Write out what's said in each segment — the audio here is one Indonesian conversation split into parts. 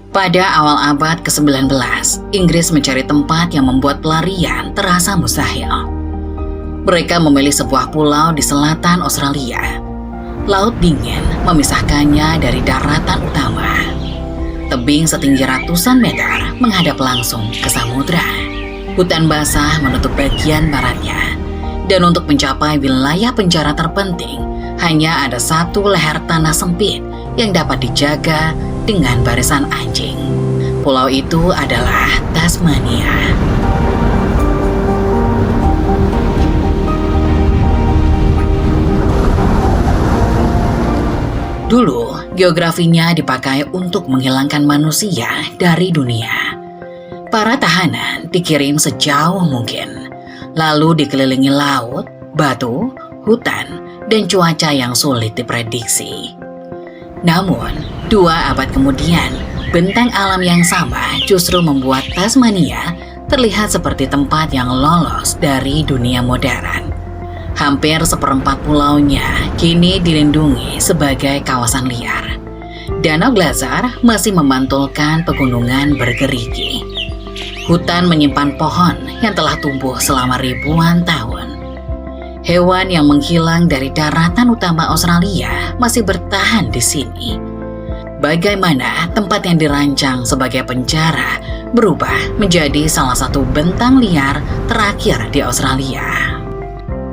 Pada awal abad ke-19, Inggris mencari tempat yang membuat pelarian terasa mustahil. Mereka memilih sebuah pulau di selatan Australia. Laut dingin memisahkannya dari daratan utama. Tebing setinggi ratusan meter menghadap langsung ke samudra. Hutan basah menutup bagian baratnya. Dan untuk mencapai wilayah penjara terpenting, hanya ada satu leher tanah sempit yang dapat dijaga dengan barisan anjing. Pulau itu adalah Tasmania. Dulu, geografinya dipakai untuk menghilangkan manusia dari dunia. Para tahanan dikirim sejauh mungkin, lalu dikelilingi laut, batu, hutan, dan cuaca yang sulit diprediksi. Namun, 2 abad kemudian, bentang alam yang sama justru membuat Tasmania terlihat seperti tempat yang lolos dari dunia modern. Hampir seperempat pulaunya kini dilindungi sebagai kawasan liar. Danau Glaser masih memantulkan pegunungan bergerigi. Hutan menyimpan pohon yang telah tumbuh selama ribuan tahun. Hewan yang menghilang dari daratan utama Australia masih bertahan di sini. Bagaimana tempat yang dirancang sebagai penjara berubah menjadi salah satu bentang liar terakhir di Australia.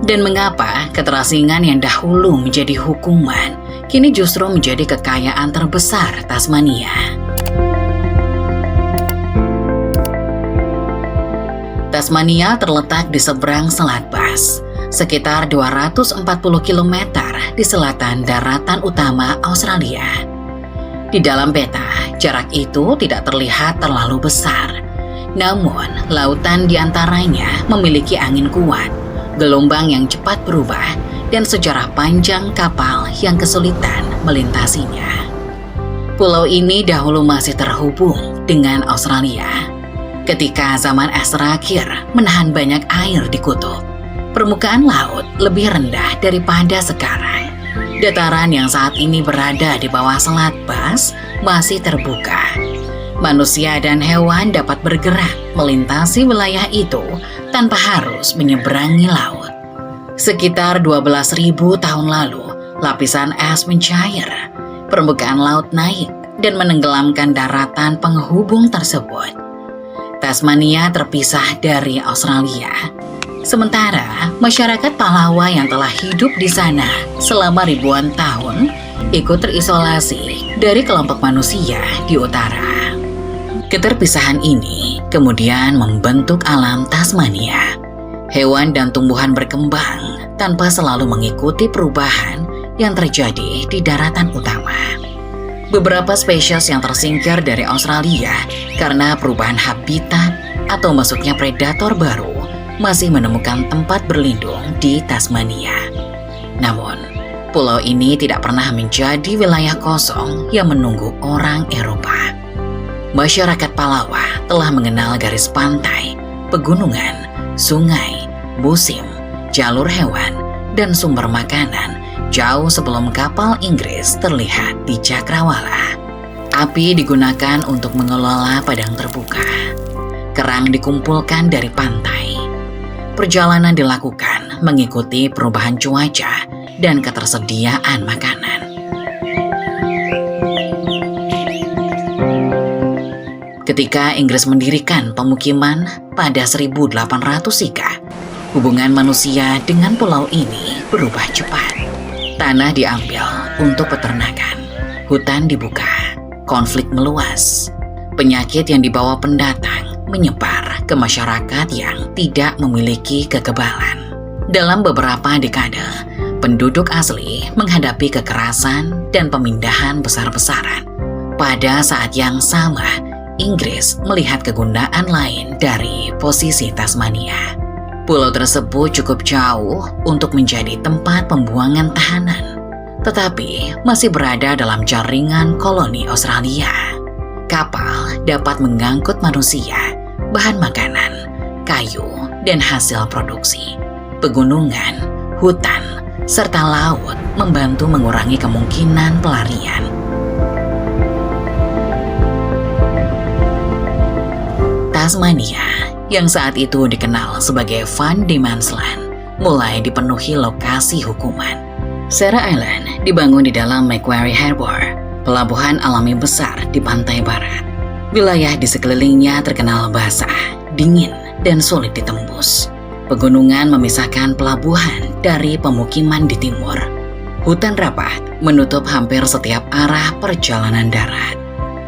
Dan mengapa keterasingan yang dahulu menjadi hukuman kini justru menjadi kekayaan terbesar Tasmania? Tasmania terletak di seberang Selat Bass, sekitar 240 km di selatan daratan utama Australia. Di dalam peta, jarak itu tidak terlihat terlalu besar. Namun, lautan di antaranya memiliki angin kuat, gelombang yang cepat berubah, dan sejarah panjang kapal yang kesulitan melintasinya. Pulau ini dahulu masih terhubung dengan Australia. Ketika zaman es terakhir menahan banyak air di kutub, permukaan laut lebih rendah daripada sekarang. Dataran yang saat ini berada di bawah Selat Bass masih terbuka. Manusia dan hewan dapat bergerak melintasi wilayah itu tanpa harus menyeberangi laut. Sekitar 12.000 tahun lalu, lapisan es mencair, permukaan laut naik dan menenggelamkan daratan penghubung tersebut. Tasmania terpisah dari Australia. Sementara masyarakat Palawa yang telah hidup di sana selama ribuan tahun ikut terisolasi dari kelompok manusia di utara. Keterpisahan ini kemudian membentuk alam Tasmania. Hewan dan tumbuhan berkembang tanpa selalu mengikuti perubahan yang terjadi di daratan utama. Beberapa spesies yang tersingkir dari Australia karena perubahan habitat atau masuknya predator baru masih menemukan tempat berlindung di Tasmania. Namun, pulau ini tidak pernah menjadi wilayah kosong yang menunggu orang Eropa. Masyarakat Palawa telah mengenal garis pantai, pegunungan, sungai, musim, jalur hewan, dan sumber makanan jauh sebelum kapal Inggris terlihat di Cakrawala. Api digunakan untuk mengelola padang terbuka. Kerang dikumpulkan dari pantai. Perjalanan dilakukan mengikuti perubahan cuaca dan ketersediaan makanan. Ketika Inggris mendirikan pemukiman pada 1800-ika, hubungan manusia dengan pulau ini berubah cepat. Tanah diambil untuk peternakan, hutan dibuka, konflik meluas. Penyakit yang dibawa pendatang menyebar ke masyarakat yang tidak memiliki kekebalan. Dalam beberapa dekade, penduduk asli menghadapi kekerasan dan pemindahan besar-besaran. Pada saat yang sama, Inggris melihat kegunaan lain dari posisi Tasmania. Pulau tersebut cukup jauh untuk menjadi tempat pembuangan tahanan, tetapi masih berada dalam jaringan koloni Australia. Kapal dapat mengangkut manusia, bahan makanan, kayu, dan hasil produksi. Pegunungan, hutan, serta laut membantu mengurangi kemungkinan pelarian. Tasmania, yang saat itu dikenal sebagai Van Diemen's Land, mulai dipenuhi lokasi hukuman. Sarah Island dibangun di dalam Macquarie Harbour, pelabuhan alami besar di pantai barat. Wilayah di sekelilingnya terkenal basah, dingin, dan sulit ditembus. Pegunungan memisahkan pelabuhan dari pemukiman di timur. Hutan rapat menutup hampir setiap arah perjalanan darat.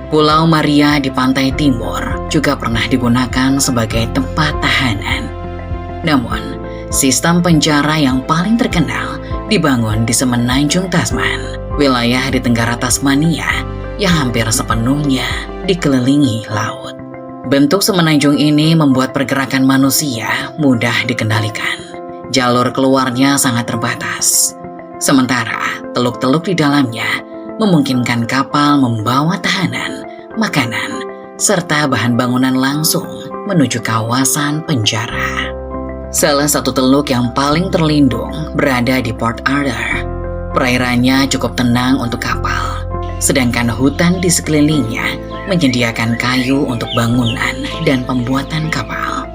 Pulau Maria di pantai timur juga pernah digunakan sebagai tempat tahanan. Namun, sistem penjara yang paling terkenal dibangun di Semenanjung Tasman, wilayah di tenggara Tasmania yang hampir sepenuhnya dikelilingi laut. Bentuk semenanjung ini membuat pergerakan manusia mudah dikendalikan. Jalur keluarnya sangat terbatas. Sementara teluk-teluk di dalamnya memungkinkan kapal membawa tahanan, makanan, serta bahan bangunan langsung menuju kawasan penjara. Salah satu teluk yang paling terlindung berada di Port Arthur. Perairannya cukup tenang untuk kapal, sedangkan hutan di sekelilingnya menyediakan kayu untuk bangunan dan pembuatan kapal.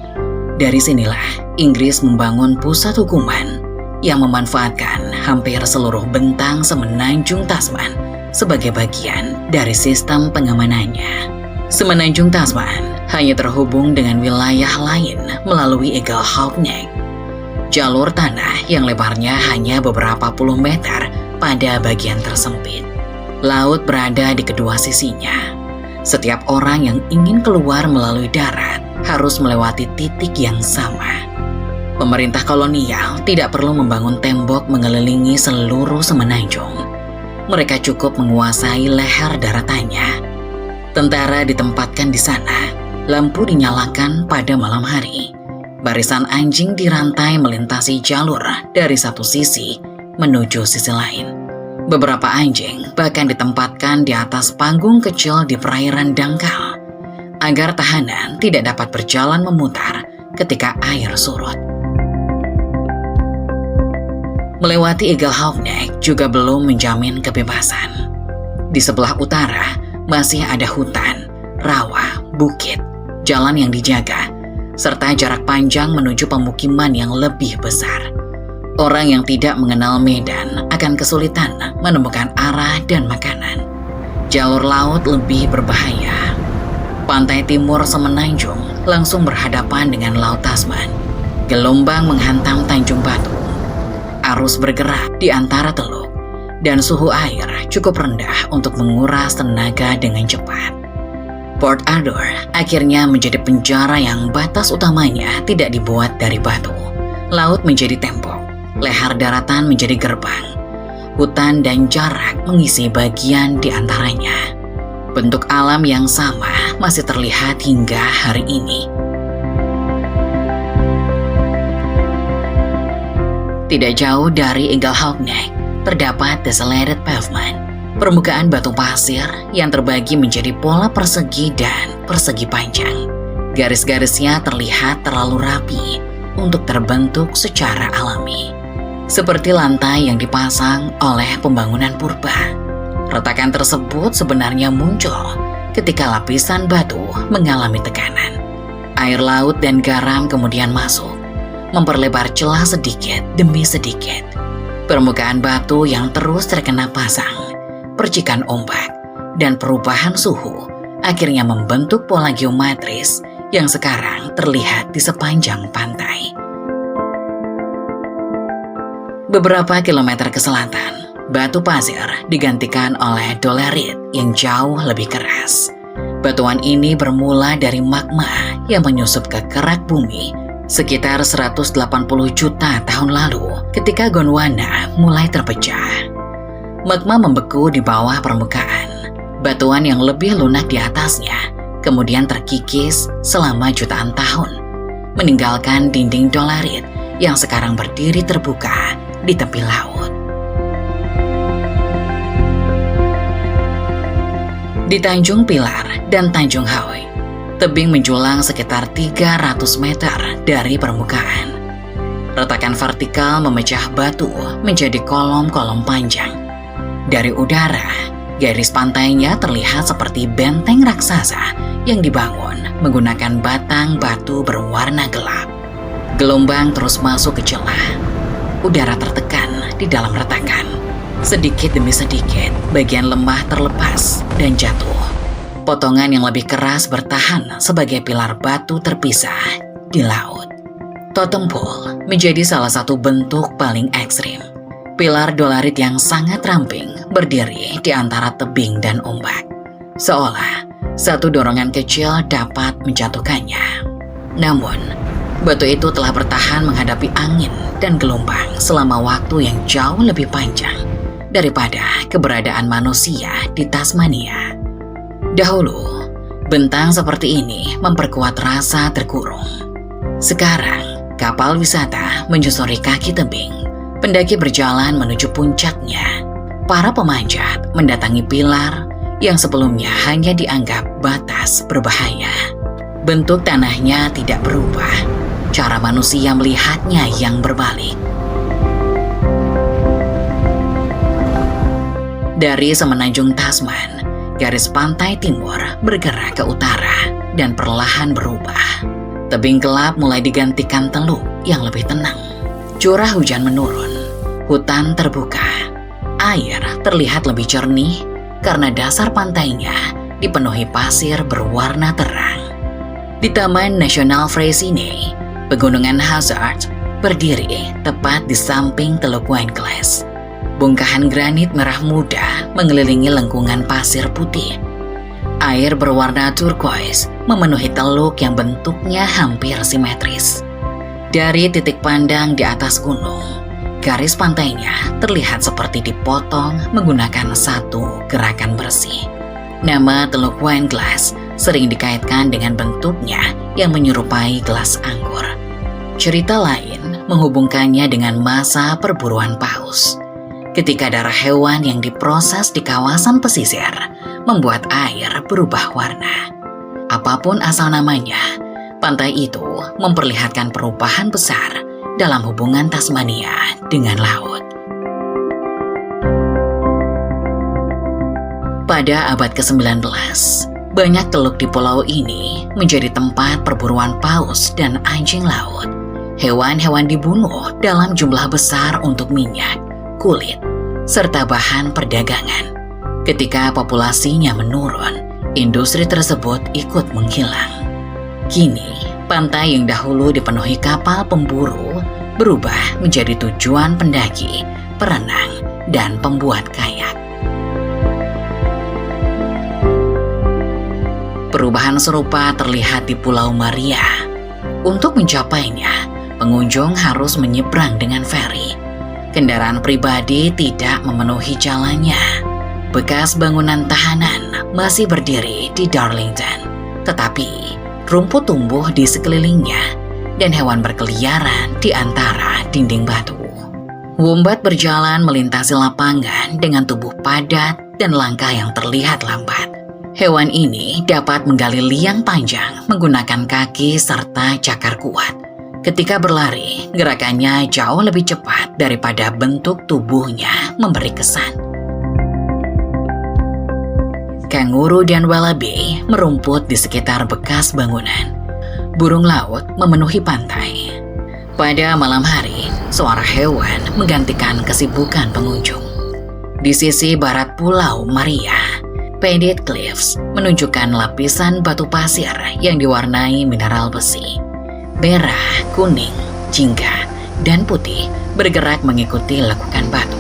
Dari sinilah Inggris membangun pusat hukuman yang memanfaatkan hampir seluruh bentang Semenanjung Tasman sebagai bagian dari sistem pengamanannya. Semenanjung Tasman hanya terhubung dengan wilayah lain melalui Eagle Hawk Neck, jalur tanah yang lebarnya hanya beberapa puluh meter pada bagian tersempit. Laut berada di kedua sisinya. Setiap orang yang ingin keluar melalui darat harus melewati titik yang sama. Pemerintah kolonial tidak perlu membangun tembok mengelilingi seluruh semenanjung. Mereka cukup menguasai leher daratannya. Tentara ditempatkan di sana, lampu dinyalakan pada malam hari. Barisan anjing dirantai melintasi jalur dari satu sisi menuju sisi lain. Beberapa anjing bahkan ditempatkan di atas panggung kecil di perairan dangkal, agar tahanan tidak dapat berjalan memutar ketika air surut. Melewati Eagle Hawk Neck juga belum menjamin kebebasan. Di sebelah utara masih ada hutan, rawa, bukit, jalan yang dijaga, serta jarak panjang menuju pemukiman yang lebih besar. Orang yang tidak mengenal medan akan kesulitan menemukan arah dan makanan. Jalur laut lebih berbahaya. Pantai timur Semenanjung langsung berhadapan dengan Laut Tasman. Gelombang menghantam Tanjung Batu. Arus bergerak di antara teluk, dan suhu air cukup rendah untuk menguras tenaga dengan cepat. Port Arthur akhirnya menjadi penjara yang batas utamanya tidak dibuat dari batu. Laut menjadi tembok, leher daratan menjadi gerbang. Hutan dan jarak mengisi bagian di antaranya. Bentuk alam yang sama masih terlihat hingga hari ini. Tidak jauh dari Eagle Hawk Neck, terdapat Desolate Pavement, permukaan batu pasir yang terbagi menjadi pola persegi dan persegi panjang. Garis-garisnya terlihat terlalu rapi untuk terbentuk secara alami, seperti lantai yang dipasang oleh pembangunan purba. Retakan tersebut sebenarnya muncul ketika lapisan batu mengalami tekanan. Air laut dan garam kemudian masuk, memperlebar celah sedikit demi sedikit. Permukaan batu yang terus terkena pasang, percikan ombak, dan perubahan suhu akhirnya membentuk pola geometris yang sekarang terlihat di sepanjang pantai. Beberapa kilometer ke selatan, batu pasir digantikan oleh dolerit yang jauh lebih keras. Batuan ini bermula dari magma yang menyusup ke kerak bumi sekitar 180 juta tahun lalu ketika Gondwana mulai terpecah. Magma membeku di bawah permukaan. Batuan yang lebih lunak di atasnya kemudian terkikis selama jutaan tahun, meninggalkan dinding dolerit yang sekarang berdiri terbuka di tepi laut. Di Tanjung Pilar dan Tanjung Haoi, tebing menjulang sekitar 300 meter dari permukaan. Retakan vertikal memecah batu menjadi kolom-kolom panjang. Dari udara, garis pantainya terlihat seperti benteng raksasa yang dibangun menggunakan batang batu berwarna gelap. Gelombang terus masuk ke celah. Udara tertekan di dalam retakan. Sedikit demi sedikit, bagian lembah terlepas dan jatuh. Potongan yang lebih keras bertahan sebagai pilar batu terpisah di laut. Totem pole menjadi salah satu bentuk paling ekstrim. Pilar dolarit yang sangat ramping berdiri di antara tebing dan ombak. Seolah satu dorongan kecil dapat menjatuhkannya. Namun, batu itu telah bertahan menghadapi angin dan gelombang selama waktu yang jauh lebih panjang daripada keberadaan manusia di Tasmania. Dahulu, bentang seperti ini memperkuat rasa terkurung. Sekarang, kapal wisata menyusuri kaki tebing. Pendaki berjalan menuju puncaknya. Para pemanjat mendatangi pilar yang sebelumnya hanya dianggap batas berbahaya. Bentuk tanahnya tidak berubah. Cara manusia melihatnya yang berbalik. Dari semenanjung Tasman, garis pantai timur bergerak ke utara dan perlahan berubah. Tebing gelap mulai digantikan teluk yang lebih tenang. Curah hujan menurun, hutan terbuka. Air terlihat lebih jernih karena dasar pantainya dipenuhi pasir berwarna terang. Di Taman Nasional Freycinet, Pegunungan Hazard berdiri tepat di samping Teluk Wineglass. Bongkahan granit merah muda mengelilingi lengkungan pasir putih. Air berwarna turquoise memenuhi teluk yang bentuknya hampir simetris. Dari titik pandang di atas gunung, garis pantainya terlihat seperti dipotong menggunakan satu gerakan bersih. Nama Teluk Wineglass sering dikaitkan dengan bentuknya yang menyerupai gelas anggur. Cerita lain menghubungkannya dengan masa perburuan paus. Ketika darah hewan yang diproses di kawasan pesisir membuat air berubah warna. Apapun asal namanya, pantai itu memperlihatkan perubahan besar dalam hubungan Tasmania dengan laut. Pada abad ke-19, banyak teluk di pulau ini menjadi tempat perburuan paus dan anjing laut. Hewan-hewan dibunuh dalam jumlah besar untuk minyak, kulit, serta bahan perdagangan. Ketika populasinya menurun, industri tersebut ikut menghilang. Kini, pantai yang dahulu dipenuhi kapal pemburu berubah menjadi tujuan pendaki, perenang, dan pembuat kayak. Perubahan serupa terlihat di Pulau Maria. Untuk mencapainya, pengunjung harus menyeberang dengan feri. Kendaraan pribadi tidak memenuhi jalannya. Bekas bangunan tahanan masih berdiri di Darlington, tetapi rumput tumbuh di sekelilingnya dan hewan berkeliaran di antara dinding batu. Wombat berjalan melintasi lapangan dengan tubuh padat dan langkah yang terlihat lambat. Hewan ini dapat menggali liang panjang menggunakan kaki serta cakar kuat. Ketika berlari, gerakannya jauh lebih cepat daripada bentuk tubuhnya memberi kesan. Kanguru dan wallaby merumput di sekitar bekas bangunan. Burung laut memenuhi pantai. Pada malam hari, suara hewan menggantikan kesibukan pengunjung. Di sisi barat Pulau Maria, Pendant Cliffs menunjukkan lapisan batu pasir yang diwarnai mineral besi. Merah, kuning, jingga, dan putih bergerak mengikuti lekukan batu.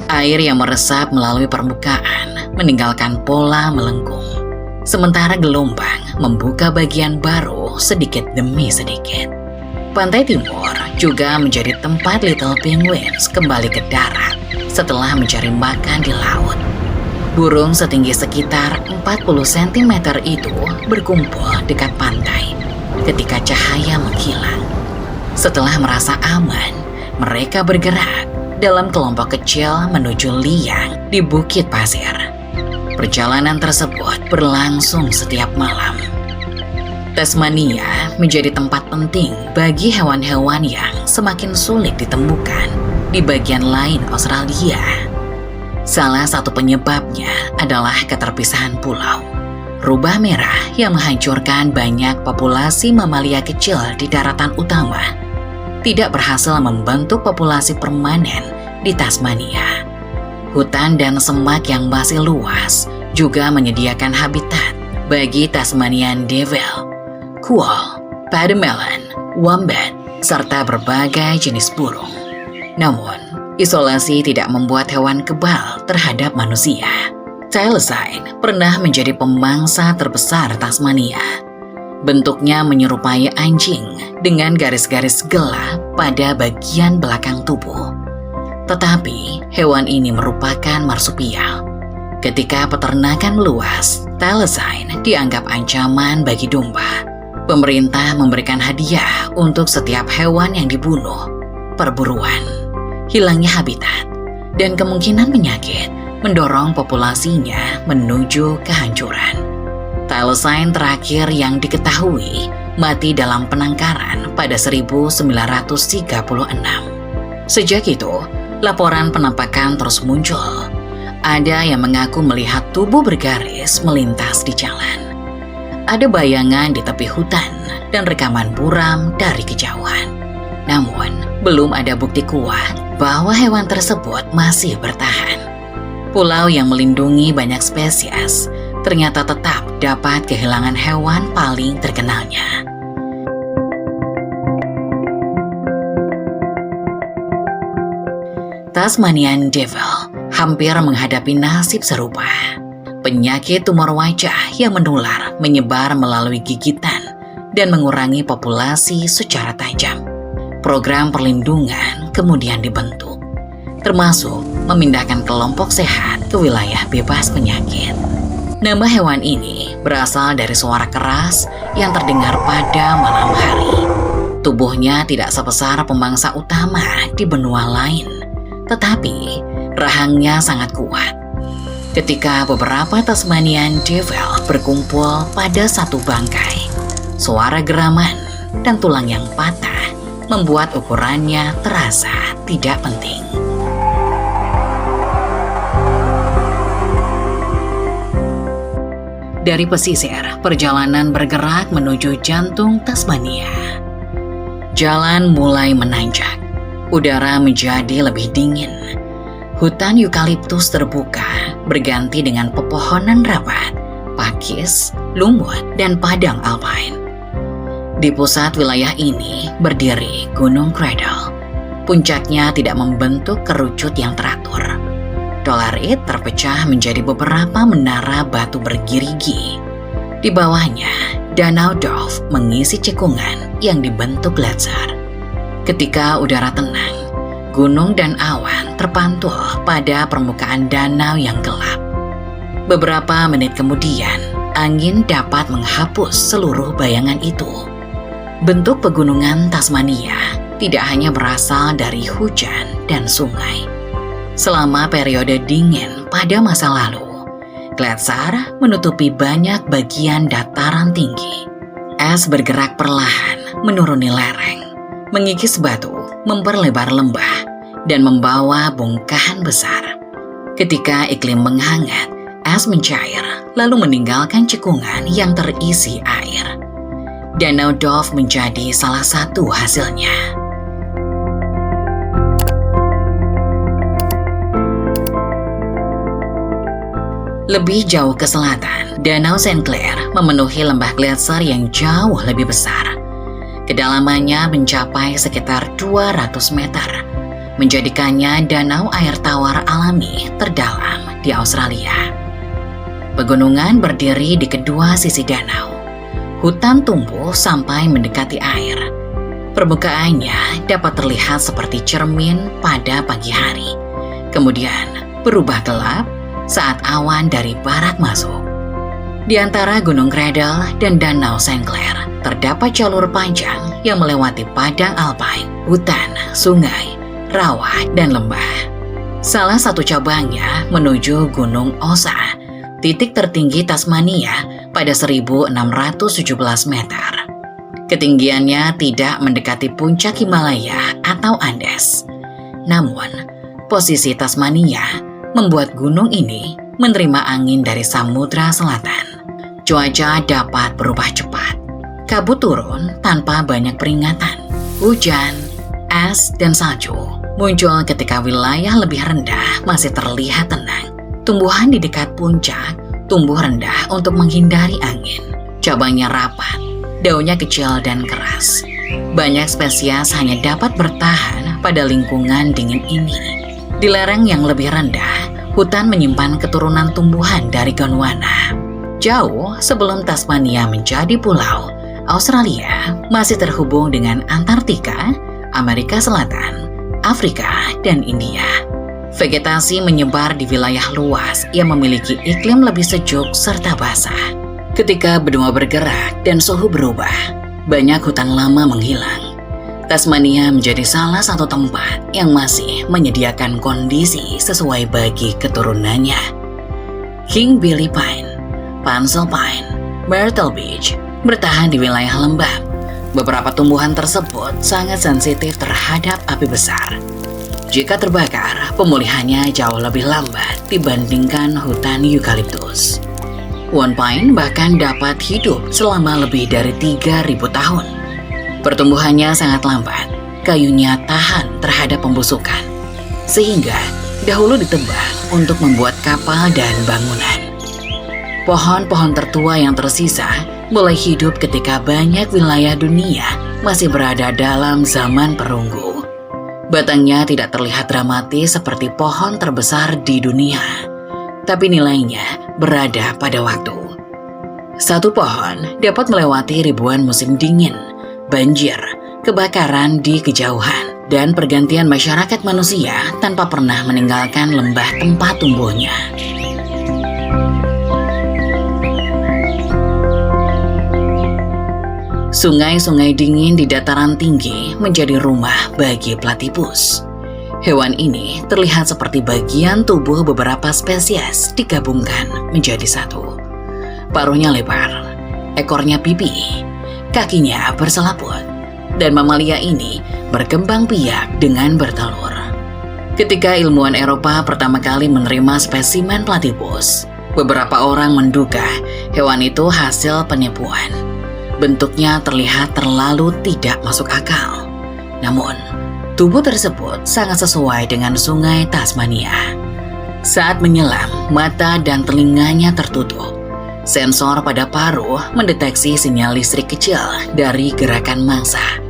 Air yang meresap melalui permukaan meninggalkan pola melengkung. Sementara gelombang membuka bagian baru sedikit demi sedikit. Pantai timur juga menjadi tempat Little Penguins kembali ke darat setelah mencari makan di laut. Burung setinggi sekitar 40 cm itu berkumpul dekat pantai ketika cahaya menghilang. Setelah merasa aman, mereka bergerak dalam kelompok kecil menuju liang di bukit pasir. Perjalanan tersebut berlangsung setiap malam. Tasmania menjadi tempat penting bagi hewan-hewan yang semakin sulit ditemukan di bagian lain Australia. Salah satu penyebabnya adalah keterpisahan pulau. rubah merah yang menghancurkan banyak populasi mamalia kecil di daratan utama, tidak berhasil membentuk populasi permanen di Tasmania. Hutan dan semak yang masih luas juga menyediakan habitat bagi Tasmanian devil, kuol, pademelon, wombat, serta berbagai jenis burung. Namun, isolasi tidak membuat hewan kebal terhadap manusia. Thylacine pernah menjadi pemangsa terbesar Tasmania. Bentuknya menyerupai anjing dengan garis-garis gelap pada bagian belakang tubuh. Tetapi, hewan ini merupakan marsupial. Ketika peternakan meluas, Thylacine dianggap ancaman bagi domba. Pemerintah memberikan hadiah untuk setiap hewan yang dibunuh. Perburuan, hilangnya habitat, dan kemungkinan penyakit mendorong populasinya menuju kehancuran. Thylacine terakhir yang diketahui mati dalam penangkaran pada 1936. Sejak itu, laporan penampakan terus muncul. Ada yang mengaku melihat tubuh bergaris melintas di jalan. Ada bayangan di tepi hutan dan rekaman buram dari kejauhan. Namun, belum ada bukti kuat bahwa hewan tersebut masih bertahan. Pulau yang melindungi banyak spesies ternyata tetap dapat kehilangan hewan paling terkenalnya. Tasmanian devil hampir menghadapi nasib serupa. Penyakit tumor wajah yang menular menyebar melalui gigitan dan mengurangi populasi secara tajam. Program perlindungan kemudian dibentuk, termasuk memindahkan kelompok sehat ke wilayah bebas penyakit. Nama hewan ini berasal dari suara keras yang terdengar pada malam hari. Tubuhnya tidak sebesar pemangsa utama di benua lain, tetapi rahangnya sangat kuat. Ketika beberapa Tasmanian devil berkumpul pada satu bangkai, suara geraman dan tulang yang patah membuat ukurannya terasa tidak penting. Dari pesisir, perjalanan bergerak menuju jantung Tasmania. Jalan mulai menanjak, udara menjadi lebih dingin. Hutan eukaliptus terbuka berganti dengan pepohonan rapat, pakis, lumut, dan padang alpine. Di pusat wilayah ini berdiri Gunung Cradle. Puncaknya tidak membentuk kerucut yang teratur. Dolorit terpecah menjadi beberapa menara batu bergerigi. Di bawahnya, Danau Dove mengisi cekungan yang dibentuk gletser. Ketika udara tenang, gunung dan awan terpantul pada permukaan danau yang gelap. Beberapa menit kemudian, angin dapat menghapus seluruh bayangan itu. Bentuk pegunungan Tasmania tidak hanya berasal dari hujan dan sungai. Selama periode dingin pada masa lalu, gletser menutupi banyak bagian dataran tinggi. Es bergerak perlahan menuruni lereng, mengikis batu, memperlebar lembah, dan membawa bongkahan besar. Ketika iklim menghangat, es mencair lalu meninggalkan cekungan yang terisi air. Danau Dove menjadi salah satu hasilnya. Lebih jauh ke selatan, Danau St. Clair memenuhi lembah gletser yang jauh lebih besar. Kedalamannya mencapai sekitar 200 meter, menjadikannya danau air tawar alami terdalam di Australia. Pegunungan berdiri di kedua sisi danau. Hutan tumbuh sampai mendekati air. Permukaannya dapat terlihat seperti cermin pada pagi hari, kemudian berubah gelap saat awan dari barat masuk. Di antara Gunung Cradle dan Danau St. Clair terdapat jalur panjang yang melewati padang alpine, hutan, sungai, rawa, dan lembah. Salah satu cabangnya menuju Gunung Osa, titik tertinggi Tasmania pada 1617 meter. Ketinggiannya tidak mendekati puncak Himalaya atau Andes. Namun, posisi Tasmania membuat gunung ini menerima angin dari Samudra Selatan. Cuaca dapat berubah cepat. Kabut turun tanpa banyak peringatan. Hujan, es, dan salju muncul ketika wilayah lebih rendah masih terlihat tenang. Tumbuhan di dekat puncak tumbuh rendah untuk menghindari angin. Cabangnya rapat, daunnya kecil dan keras. Banyak spesies hanya dapat bertahan pada lingkungan dingin ini. Di lereng yang lebih rendah, hutan menyimpan keturunan tumbuhan dari Gondwana. Jauh sebelum Tasmania menjadi pulau, Australia masih terhubung dengan Antartika, Amerika Selatan, Afrika, dan India. Vegetasi menyebar di wilayah luas yang memiliki iklim lebih sejuk serta basah. Ketika benua bergerak dan suhu berubah, banyak hutan lama menghilang. Tasmania menjadi salah satu tempat yang masih menyediakan kondisi sesuai bagi keturunannya. King Billy Pine, Pansel Pine, Myrtle Beach bertahan di wilayah lembab. Beberapa tumbuhan tersebut sangat sensitif terhadap api besar. Jika terbakar, pemulihannya jauh lebih lambat dibandingkan hutan eukaliptus. One Pine bahkan dapat hidup selama lebih dari 3.000 tahun. Pertumbuhannya sangat lambat, kayunya tahan terhadap pembusukan, sehingga dahulu ditebang untuk membuat kapal dan bangunan. Pohon-pohon tertua yang tersisa mulai hidup ketika banyak wilayah dunia masih berada dalam zaman perunggu. Batangnya tidak terlihat dramatis seperti pohon terbesar di dunia, tapi nilainya berada pada waktu. Satu pohon dapat melewati ribuan musim dingin, banjir, kebakaran di kejauhan, dan pergantian masyarakat manusia tanpa pernah meninggalkan lembah tempat tumbuhnya. Sungai-sungai dingin di dataran tinggi menjadi rumah bagi platypus. Hewan ini terlihat seperti bagian tubuh beberapa spesies digabungkan menjadi satu. Paruhnya lebar, ekornya pipi, kakinya berselaput, dan mamalia ini berkembang biak dengan bertelur. Ketika ilmuwan Eropa pertama kali menerima spesimen platypus, beberapa orang menduga hewan itu hasil penipuan. Bentuknya terlihat terlalu tidak masuk akal. Namun, tubuh tersebut sangat sesuai dengan sungai Tasmania. Saat menyelam, mata dan telinganya tertutup. Sensor pada paruh mendeteksi sinyal listrik kecil dari gerakan mangsa.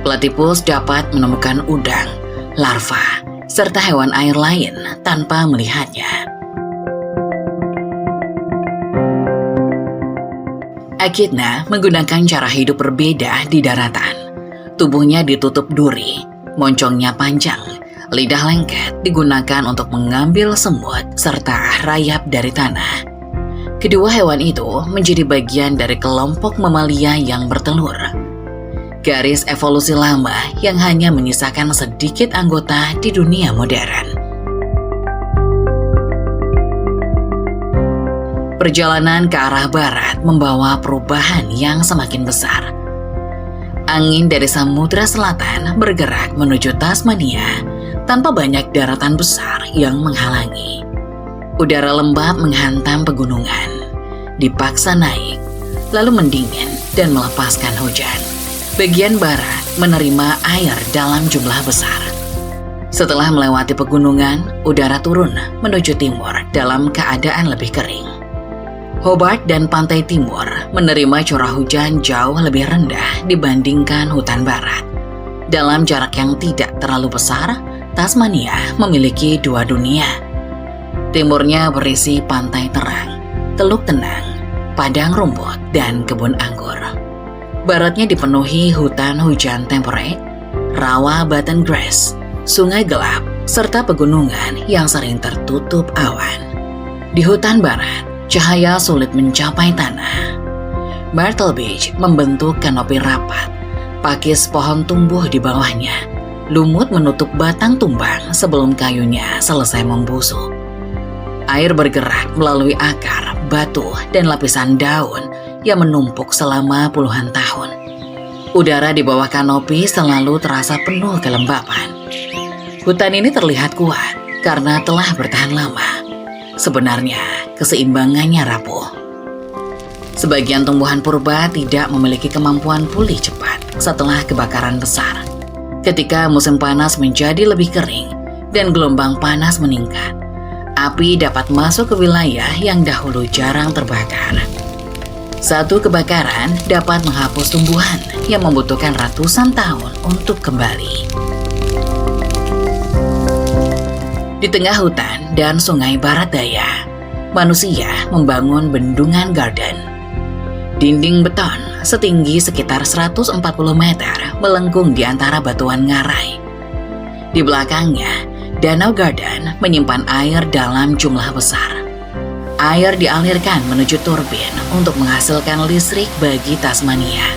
Platypus dapat menemukan udang, larva, serta hewan air lain tanpa melihatnya. Echidna menggunakan cara hidup berbeda di daratan. Tubuhnya ditutup duri, moncongnya panjang, lidah lengket digunakan untuk mengambil semut serta rayap dari tanah. Kedua hewan itu menjadi bagian dari kelompok mamalia yang bertelur. Garis evolusi lama yang hanya menyisakan sedikit anggota di dunia modern. Perjalanan ke arah barat membawa perubahan yang semakin besar. Angin dari Samudra Selatan bergerak menuju Tasmania tanpa banyak daratan besar yang menghalangi. Udara lembab menghantam pegunungan, dipaksa naik, lalu mendingin dan melepaskan hujan. Bagian barat menerima air dalam jumlah besar. Setelah melewati pegunungan, udara turun menuju timur dalam keadaan lebih kering. Hobart dan pantai timur menerima curah hujan jauh lebih rendah dibandingkan hutan barat. Dalam jarak yang tidak terlalu besar, Tasmania memiliki dua dunia. Timurnya berisi pantai terang, teluk tenang, padang rumput, dan kebun anggur. Baratnya dipenuhi hutan hujan temperate, rawa button grass, sungai gelap, serta pegunungan yang sering tertutup awan. Di hutan barat, cahaya sulit mencapai tanah. Myrtle Beach membentuk kanopi rapat. Pakis pohon tumbuh di bawahnya. Lumut menutup batang tumbang sebelum kayunya selesai membusuk. Air bergerak melalui akar, batu, dan lapisan daun yang menumpuk selama puluhan tahun. Udara di bawah kanopi selalu terasa penuh kelembapan. Hutan ini terlihat kuat karena telah bertahan lama. Sebenarnya, keseimbangannya rapuh. Sebagian tumbuhan purba tidak memiliki kemampuan pulih cepat setelah kebakaran besar. Ketika musim panas menjadi lebih kering dan gelombang panas meningkat, api dapat masuk ke wilayah yang dahulu jarang terbakar. Satu kebakaran dapat menghapus tumbuhan yang membutuhkan ratusan tahun untuk kembali. Di tengah hutan dan sungai barat daya, manusia membangun bendungan garden. Dinding beton setinggi sekitar 140 meter melengkung di antara batuan ngarai. Di belakangnya, danau garden menyimpan air dalam jumlah besar. Air dialirkan menuju turbin untuk menghasilkan listrik bagi Tasmania.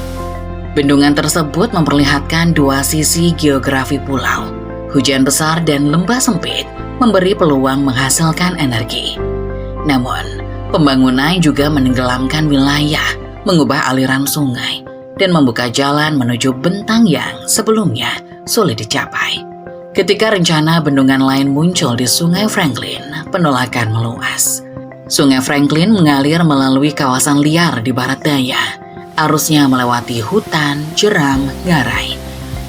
Bendungan tersebut memperlihatkan dua sisi geografi pulau. Hujan besar dan lembah sempit memberi peluang menghasilkan energi. Namun, pembangunan juga menenggelamkan wilayah, mengubah aliran sungai, dan membuka jalan menuju bentang yang sebelumnya sulit dicapai. Ketika rencana bendungan lain muncul di Sungai Franklin, penolakan meluas. Sungai Franklin mengalir melalui kawasan liar di barat daya. Arusnya melewati hutan, jeram, ngarai,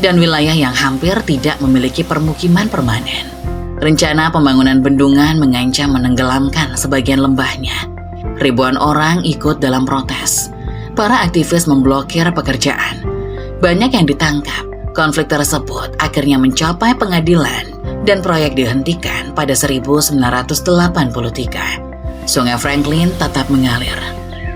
dan wilayah yang hampir tidak memiliki permukiman permanen. Rencana pembangunan bendungan mengancam menenggelamkan sebagian lembahnya. Ribuan orang ikut dalam protes. Para aktivis memblokir pekerjaan. Banyak yang ditangkap. Konflik tersebut akhirnya mencapai pengadilan dan proyek dihentikan pada 1983. Sungai Franklin tetap mengalir.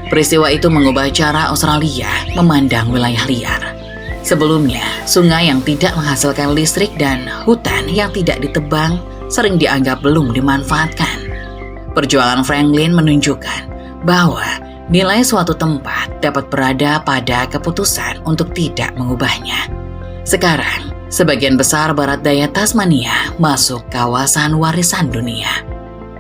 Peristiwa itu mengubah cara Australia memandang wilayah liar. Sebelumnya, sungai yang tidak menghasilkan listrik dan hutan yang tidak ditebang sering dianggap belum dimanfaatkan. Perjuangan Franklin menunjukkan bahwa nilai suatu tempat dapat berada pada keputusan untuk tidak mengubahnya. Sekarang, sebagian besar barat daya Tasmania masuk kawasan warisan dunia.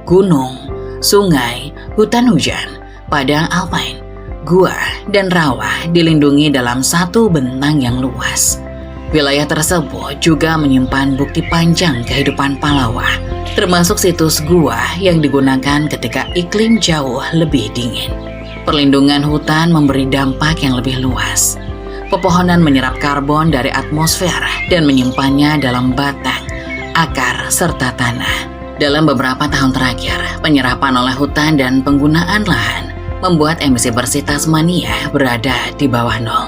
Gunung, sungai, hutan hujan, padang alpine, gua, dan rawa dilindungi dalam satu bentang yang luas. Wilayah tersebut juga menyimpan bukti panjang kehidupan Palawa, termasuk situs gua yang digunakan ketika iklim jauh lebih dingin. Perlindungan hutan memberi dampak yang lebih luas. Pepohonan menyerap karbon dari atmosfer dan menyimpannya dalam batang, akar, serta tanah. Dalam beberapa tahun terakhir, penyerapan oleh hutan dan penggunaan lahan membuat emisi bersih Tasmania berada di bawah nol.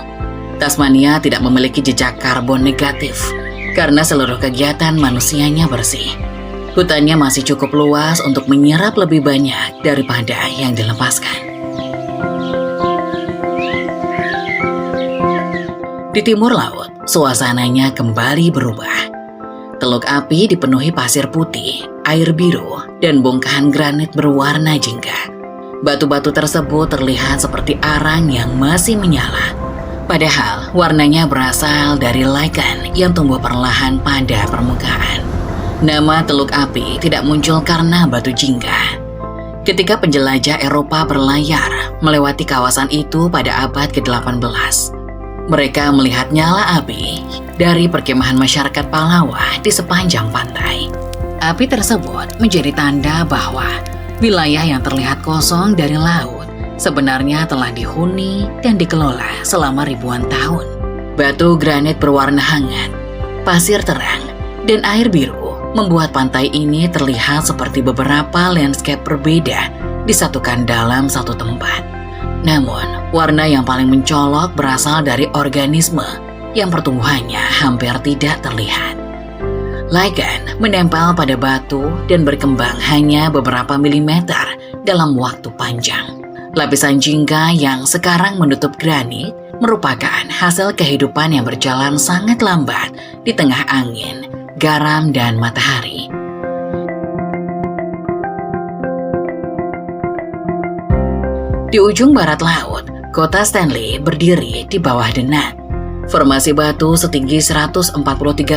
Tasmania tidak memiliki jejak karbon negatif karena seluruh kegiatan manusianya bersih. Hutannya masih cukup luas untuk menyerap lebih banyak daripada yang dilepaskan. Di timur laut, suasananya kembali berubah. Teluk api dipenuhi pasir putih, air biru, dan bongkahan granit berwarna jingga. Batu-batu tersebut terlihat seperti arang yang masih menyala. Padahal warnanya berasal dari lichen yang tumbuh perlahan pada permukaan. Nama Teluk Api tidak muncul karena batu jingga. Ketika penjelajah Eropa berlayar melewati kawasan itu pada abad ke-18, mereka melihat nyala api dari perkemahan masyarakat Palawa di sepanjang pantai. Api tersebut menjadi tanda bahwa wilayah yang terlihat kosong dari laut sebenarnya telah dihuni dan dikelola selama ribuan tahun. Batu granit berwarna hangat, pasir terang, dan air biru membuat pantai ini terlihat seperti beberapa landscape berbeda disatukan dalam satu tempat. Namun, warna yang paling mencolok berasal dari organisme yang pertumbuhannya hampir tidak terlihat. Lichen menempel pada batu dan berkembang hanya beberapa milimeter dalam waktu panjang. Lapisan jingga yang sekarang menutup granit merupakan hasil kehidupan yang berjalan sangat lambat di tengah angin, garam, dan matahari. Di ujung barat laut, kota Stanley berdiri di bawah Denat. Formasi batu setinggi 143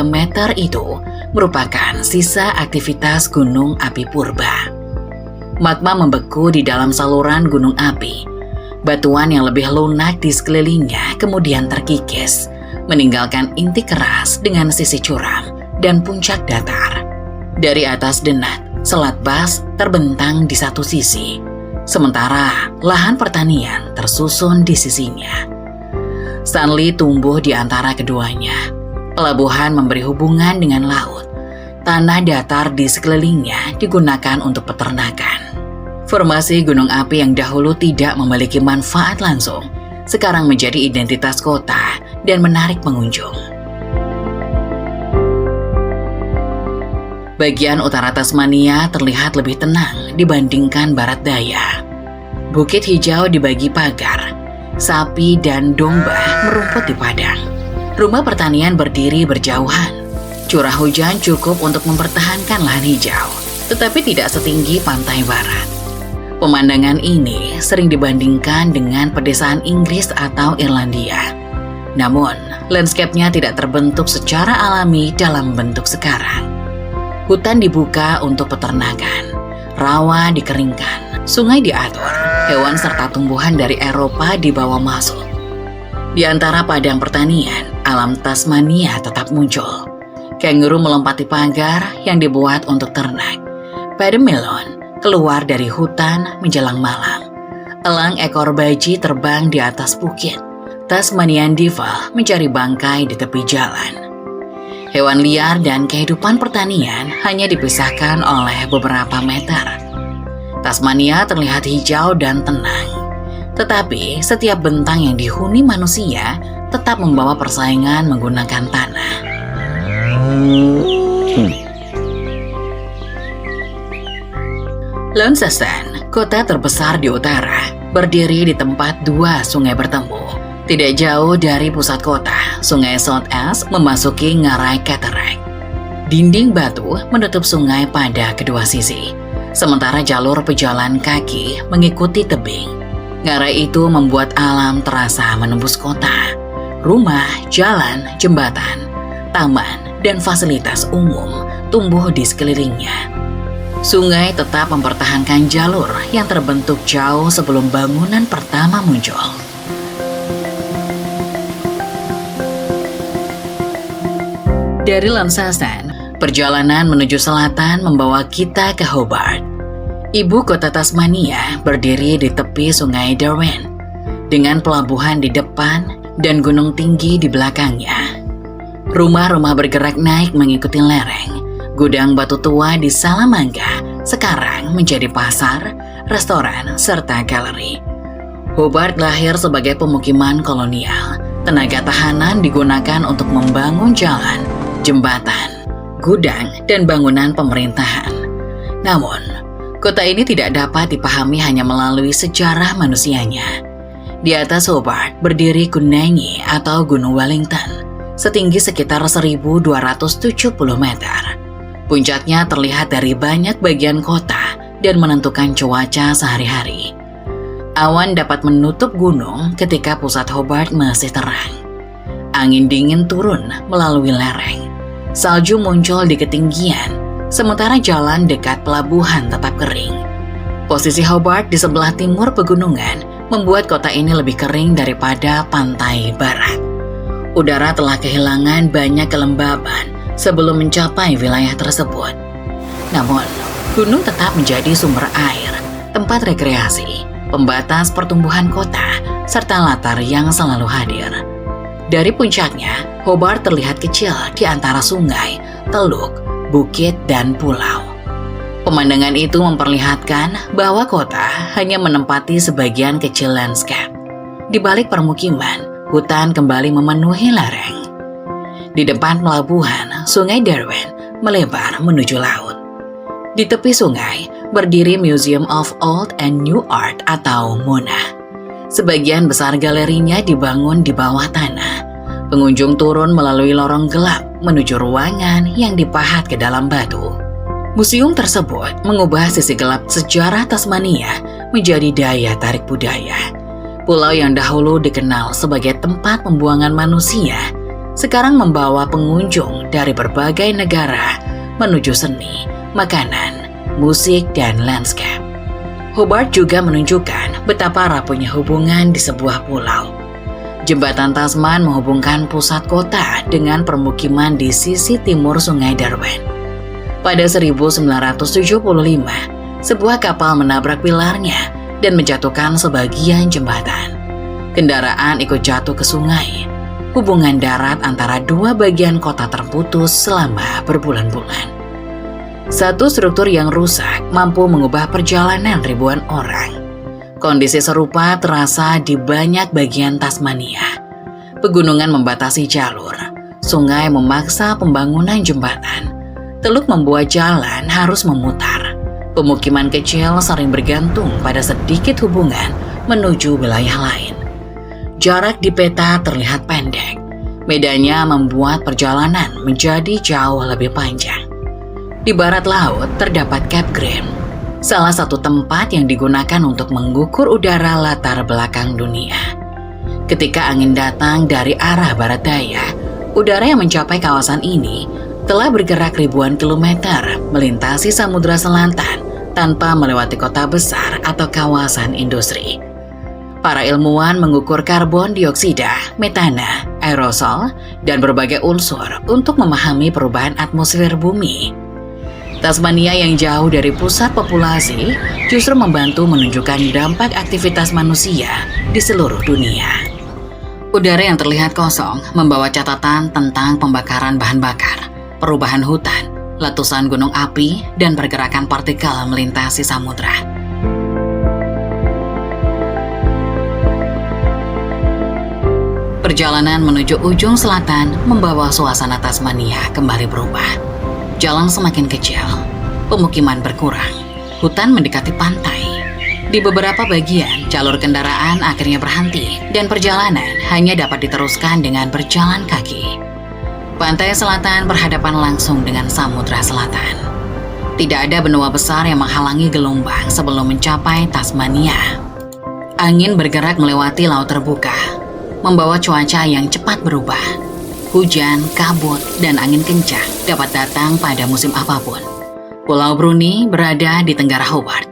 meter itu merupakan sisa aktivitas gunung api purba. Magma membeku di dalam saluran gunung api. Batuan yang lebih lunak di sekelilingnya kemudian terkikis, meninggalkan inti keras dengan sisi curam dan puncak datar. Dari atas Denat, Selat Bass terbentang di satu sisi. sementara lahan pertanian tersusun di sisinya. Stanley tumbuh di antara keduanya. Pelabuhan memberi hubungan dengan laut. Tanah datar di sekelilingnya digunakan untuk peternakan. Formasi gunung api yang dahulu tidak memiliki manfaat langsung, sekarang menjadi identitas kota dan menarik pengunjung. Bagian utara Tasmania terlihat lebih tenang dibandingkan barat daya. Bukit hijau dibagi pagar, sapi dan domba merumput di padang. Rumah pertanian berdiri berjauhan. Curah hujan cukup untuk mempertahankan lahan hijau, tetapi tidak setinggi pantai barat. Pemandangan ini sering dibandingkan dengan pedesaan Inggris atau Irlandia. Namun, landscape-nya tidak terbentuk secara alami dalam bentuk sekarang. Hutan dibuka untuk peternakan, rawa dikeringkan, sungai diatur, hewan serta tumbuhan dari Eropa dibawa masuk. Di antara padang pertanian, alam Tasmania tetap muncul. Kanguru melompati pagar yang dibuat untuk ternak. Pademelon keluar dari hutan menjelang malam. Elang ekor baji terbang di atas bukit. Tasmanian Devil mencari bangkai di tepi jalan. Hewan liar dan kehidupan pertanian hanya dipisahkan oleh beberapa meter. Tasmania terlihat hijau dan tenang. Tetapi setiap bentang yang dihuni manusia tetap membawa persaingan menggunakan tanah. Launceston, kota terbesar di utara, berdiri di tempat dua sungai bertemu. Tidak jauh dari pusat kota, sungai South Esk memasuki ngarai Cataract. Dinding batu menutup sungai pada kedua sisi, sementara jalur pejalan kaki mengikuti tebing. Ngarai itu membuat alam terasa menembus kota. Rumah, jalan, jembatan, taman, dan fasilitas umum tumbuh di sekelilingnya. Sungai tetap mempertahankan jalur yang terbentuk jauh sebelum bangunan pertama muncul. Dari Launceston, perjalanan menuju selatan membawa kita ke Hobart. Ibu kota Tasmania berdiri di tepi sungai Darwin, dengan pelabuhan di depan dan gunung tinggi di belakangnya. Rumah-rumah bergerak naik mengikuti lereng. Gudang batu tua di Salamanca sekarang menjadi pasar, restoran, serta galeri. Hobart lahir sebagai pemukiman kolonial. Tenaga tahanan digunakan untuk membangun jalan, jembatan, gudang, dan bangunan pemerintahan. Namun, kota ini tidak dapat dipahami hanya melalui sejarah manusianya. Di atas Hobart berdiri Gunung atau Gunung Wellington, setinggi sekitar 1.270 meter. Puncaknya terlihat dari banyak bagian kota dan menentukan cuaca sehari-hari. Awan dapat menutup gunung ketika pusat Hobart masih terang. Angin dingin turun melalui lereng. Salju muncul di ketinggian, sementara jalan dekat pelabuhan tetap kering. Posisi Hobart di sebelah timur pegunungan membuat kota ini lebih kering daripada pantai barat. Udara telah kehilangan banyak kelembaban sebelum mencapai wilayah tersebut. Namun, gunung tetap menjadi sumber air, tempat rekreasi, pembatas pertumbuhan kota, serta latar yang selalu hadir. Dari puncaknya, Hobart terlihat kecil di antara sungai, teluk, bukit, dan pulau. Pemandangan itu memperlihatkan bahwa kota hanya menempati sebagian kecil landscape. Di balik permukiman, hutan kembali memenuhi lereng. Di depan pelabuhan, sungai Darwin melebar menuju laut. Di tepi sungai, berdiri Museum of Old and New Art atau MoNA. Sebagian besar galerinya dibangun di bawah tanah. Pengunjung turun melalui lorong gelap menuju ruangan yang dipahat ke dalam batu. Museum tersebut mengubah sisi gelap sejarah Tasmania menjadi daya tarik budaya. Pulau yang dahulu dikenal sebagai tempat pembuangan manusia, sekarang membawa pengunjung dari berbagai negara menuju seni, makanan, musik, dan landscape. Hobart juga menunjukkan betapa rapuhnya hubungan di sebuah pulau. Jembatan Tasman menghubungkan pusat kota dengan permukiman di sisi timur sungai Darwin. Pada 1975, sebuah kapal menabrak pilarnya dan menjatuhkan sebagian jembatan. Kendaraan ikut jatuh ke sungai. Hubungan darat antara dua bagian kota terputus selama berbulan-bulan. Satu struktur yang rusak mampu mengubah perjalanan ribuan orang. Kondisi serupa terasa di banyak bagian Tasmania. Pegunungan membatasi jalur, sungai memaksa pembangunan jembatan, teluk membuat jalan harus memutar. Pemukiman kecil sering bergantung pada sedikit hubungan menuju wilayah lain. Jarak di peta terlihat pendek. Medannya membuat perjalanan menjadi jauh lebih panjang. Di barat laut terdapat Cape Green, salah satu tempat yang digunakan untuk mengukur udara latar belakang dunia. Ketika angin datang dari arah barat daya, udara yang mencapai kawasan ini telah bergerak ribuan kilometer melintasi samudra selatan tanpa melewati kota besar atau kawasan industri. Para ilmuwan mengukur karbon dioksida, metana, aerosol, dan berbagai unsur untuk memahami perubahan atmosfer bumi. Tasmania yang jauh dari pusat populasi justru membantu menunjukkan dampak aktivitas manusia di seluruh dunia. Udara yang terlihat kosong membawa catatan tentang pembakaran bahan bakar, perubahan hutan, letusan gunung api, dan pergerakan partikel melintasi samudra. Perjalanan menuju ujung selatan membawa suasana Tasmania kembali berubah. Jalan semakin kecil, pemukiman berkurang, hutan mendekati pantai. Di beberapa bagian, jalur kendaraan akhirnya berhenti dan perjalanan hanya dapat diteruskan dengan berjalan kaki. Pantai selatan berhadapan langsung dengan Samudra Selatan. Tidak ada benua besar yang menghalangi gelombang sebelum mencapai Tasmania. Angin bergerak melewati laut terbuka, membawa cuaca yang cepat berubah. Hujan, kabut, dan angin kencang dapat datang pada musim apapun. Pulau Bruni berada di Tenggara Hobart.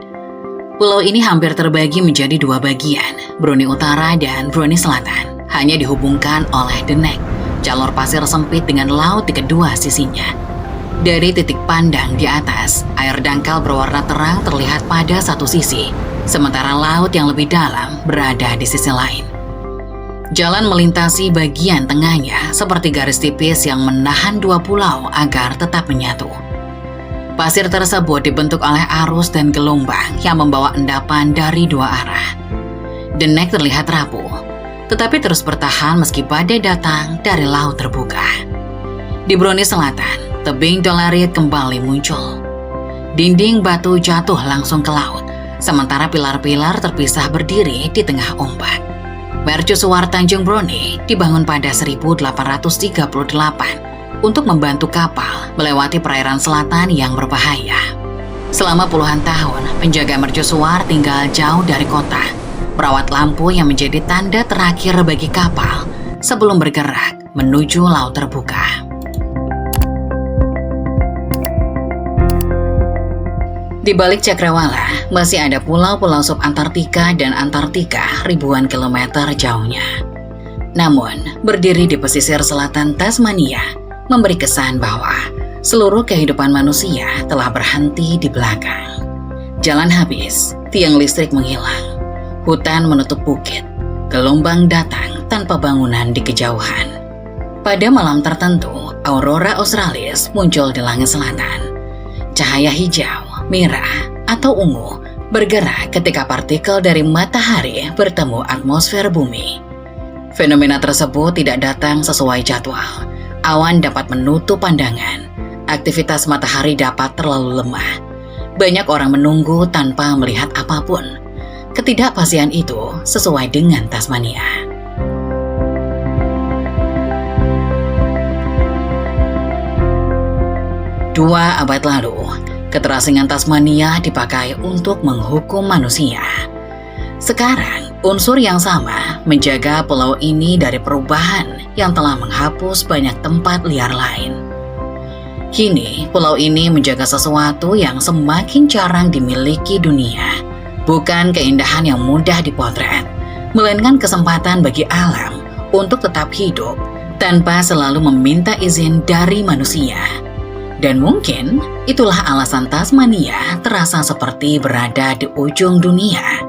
Pulau ini hampir terbagi menjadi dua bagian, Bruni Utara dan Bruni Selatan. Hanya dihubungkan oleh The Neck, jalur pasir sempit dengan laut di kedua sisinya. Dari titik pandang di atas, air dangkal berwarna terang terlihat pada satu sisi, sementara laut yang lebih dalam berada di sisi lain. Jalan melintasi bagian tengahnya seperti garis tipis yang menahan dua pulau agar tetap menyatu. Pasir tersebut dibentuk oleh arus dan gelombang yang membawa endapan dari dua arah. The Neck terlihat rapuh, tetapi terus bertahan meski badai datang dari laut terbuka. Di Bruni Selatan, tebing dolorit kembali muncul. Dinding batu jatuh langsung ke laut, sementara pilar-pilar terpisah berdiri di tengah ombak. Mercusuar Tanjung Bruni dibangun pada 1838 untuk membantu kapal melewati perairan selatan yang berbahaya. Selama puluhan tahun, penjaga mercusuar tinggal jauh dari kota, merawat lampu yang menjadi tanda terakhir bagi kapal sebelum bergerak menuju laut terbuka. Di balik cakrawala, masih ada pulau-pulau subantartika dan Antartika ribuan kilometer jauhnya. Namun, berdiri di pesisir selatan Tasmania memberi kesan bahwa seluruh kehidupan manusia telah berhenti di belakang. Jalan habis, tiang listrik menghilang, hutan menutup bukit, gelombang datang tanpa bangunan di kejauhan. Pada malam tertentu, aurora australis muncul di langit selatan. Cahaya hijau, merah, atau ungu bergerak ketika partikel dari matahari bertemu atmosfer bumi. Fenomena tersebut tidak datang sesuai jadwal. Awan dapat menutup pandangan. Aktivitas matahari dapat terlalu lemah. Banyak orang menunggu tanpa melihat apapun. Ketidakpastian itu sesuai dengan Tasmania. Dua abad lalu, keterasingan Tasmania dipakai untuk menghukum manusia. Sekarang, unsur yang sama menjaga pulau ini dari perubahan yang telah menghapus banyak tempat liar lain. Kini, pulau ini menjaga sesuatu yang semakin jarang dimiliki dunia. Bukan keindahan yang mudah dipotret, melainkan kesempatan bagi alam untuk tetap hidup tanpa selalu meminta izin dari manusia. Dan mungkin itulah alasan Tasmania terasa seperti berada di ujung dunia,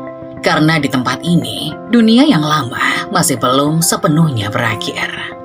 Karena di tempat ini, dunia yang lama masih belum sepenuhnya berakhir.